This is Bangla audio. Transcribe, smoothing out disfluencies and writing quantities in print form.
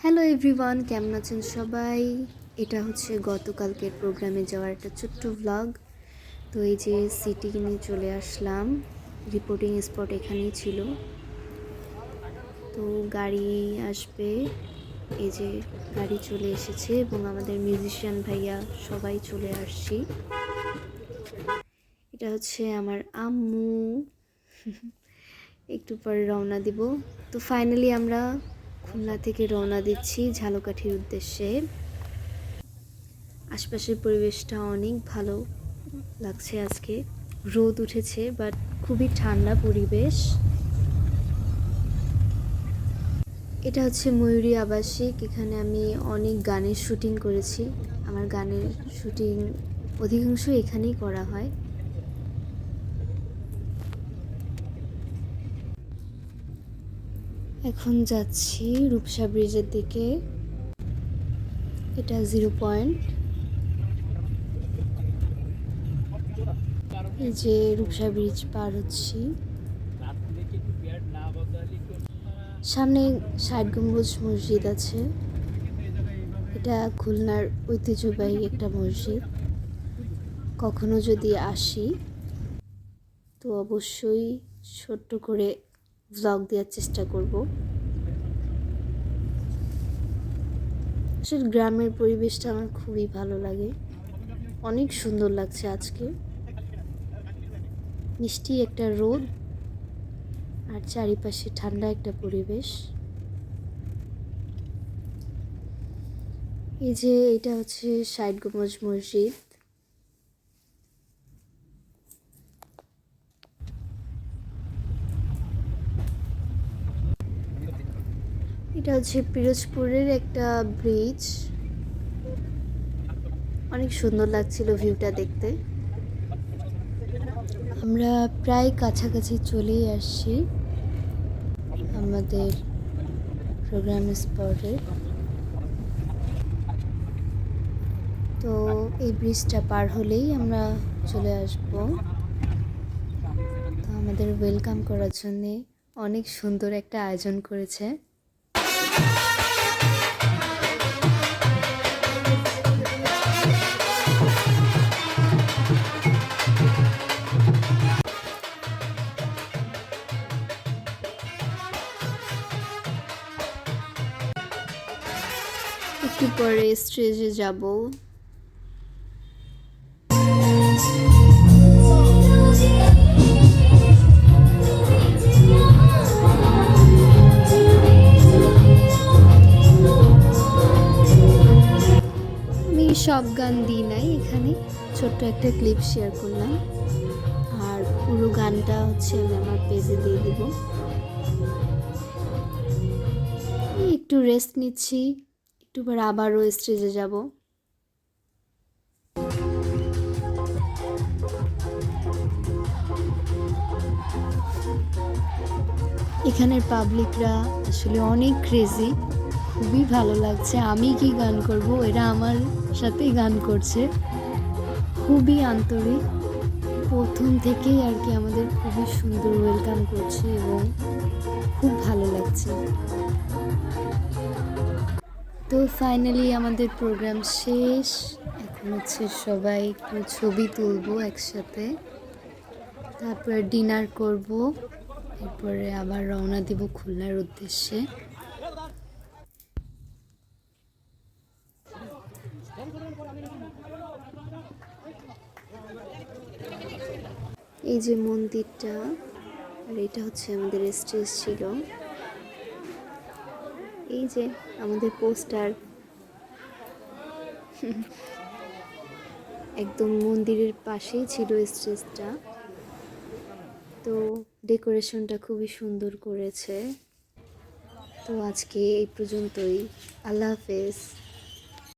হ্যালো এভরিওয়ান, কেমন আছেন সবাই? এটা হচ্ছে গতকালকের প্রোগ্রামে যাওয়ার একটা ছোট্ট ভ্লগ। তো এই যে সিটি নিয়ে চলে আসলাম, রিপোর্টিং স্পট এখানেই ছিল। তো গাড়ি আসবে, এই যে গাড়ি চলে এসেছে এবং আমাদের মিউজিশিয়ান ভাইয়া সবাই চলে আসছি। এটা হচ্ছে আমার আম্মু। একটু পরে রওনা দিব। তো ফাইনালি আমরা খুলনা থেকে রওনা দিচ্ছি ঝালকাঠির উদ্দেশ্যে। আশপাশের পরিবেশটা অনেক ভালো লাগছে আজকে। রোদ উঠেছে বাট খুবই ঠান্ডা পরিবেশ। এটা হচ্ছে ময়ূরী আবাসিক। এখানে আমি অনেক গানের শুটিং করেছি। আমার গানের শুটিং অধিকাংশ এখানেই করা হয়। এখন যাচ্ছি রূপসা ব্রিজের দিকে। এটা 0 পয়েন্ট। এই যে রূপসা ব্রিজ পার হচ্ছি। সামনে ষাট গম্বুজ মসজিদ আছে। এটা খুলনার ঐতিহ্যবাহী একটা মসজিদ। কখনো যদি আসি তো অবশ্যই ছোট্ট করে ভ্লগ দেওয়ার চেষ্টা করব। আসলে গ্রামের পরিবেশটা আমার খুবই ভালো লাগে, অনেক সুন্দর লাগছে আজকে। মিষ্টি একটা রোদ আর চারিপাশে ঠান্ডা একটা পরিবেশ। এই যে এটা হচ্ছে ষাট গম্বুজ মসজিদ। এটা হচ্ছে পিরোজপুরের একটা ব্রিজ। অনেক সুন্দর লাগছিল ভিউটা দেখতে। আমরা প্রায় কাছাকাছি চলেই আসছি আমাদের প্রোগ্রাম স্পটে। তো এই ব্রিজটা পার হলেই আমরা চলে আসব। তো আমাদের ওয়েলকাম করার জন্যে অনেক সুন্দর একটা আয়োজন করেছে। একটু পরে স্টেজে যাব। আমি সব গান দিই নাই, এখানে ছোট্ট একটা ক্লিপ শেয়ার করলাম। আর পুরো গানটা হচ্ছে আমি আমার পেজে দিয়ে দিব। একটু রেস্ট নিচ্ছি, একটু পরে আবারও স্টেজে যাব। এখানের পাবলিকরা আসলে অনেক ক্রেজি, খুবই ভালো লাগছে। আমি কি গান করব, এরা আমার সাথেই গান করছে। খুবই আন্তরিক, প্রথম থেকেই আর কি আমাদের খুবই সুন্দর ওয়েলকাম করছে এবং খুব ভালো লাগছে। তো ফাইনালি আমাদের প্রোগ্রাম শেষ। এখন হচ্ছে সবাই একটু ছবি তুলবো একসাথে, তারপরে ডিনার করব, এরপরে আবার রওনা দিব খুলনার উদ্দেশ্যে। এই যে মন্দিরটা, আর এটা হচ্ছে আমাদের স্টেজ ছিল। এই যে আমাদের পোস্টার, একদম মন্দিরের পাশেই ছিল স্টেজটা। তো ডেকোরেশনটা খুবই সুন্দর করেছে। তো আজকে এই পর্যন্তই। আল্লাহ হাফেজ।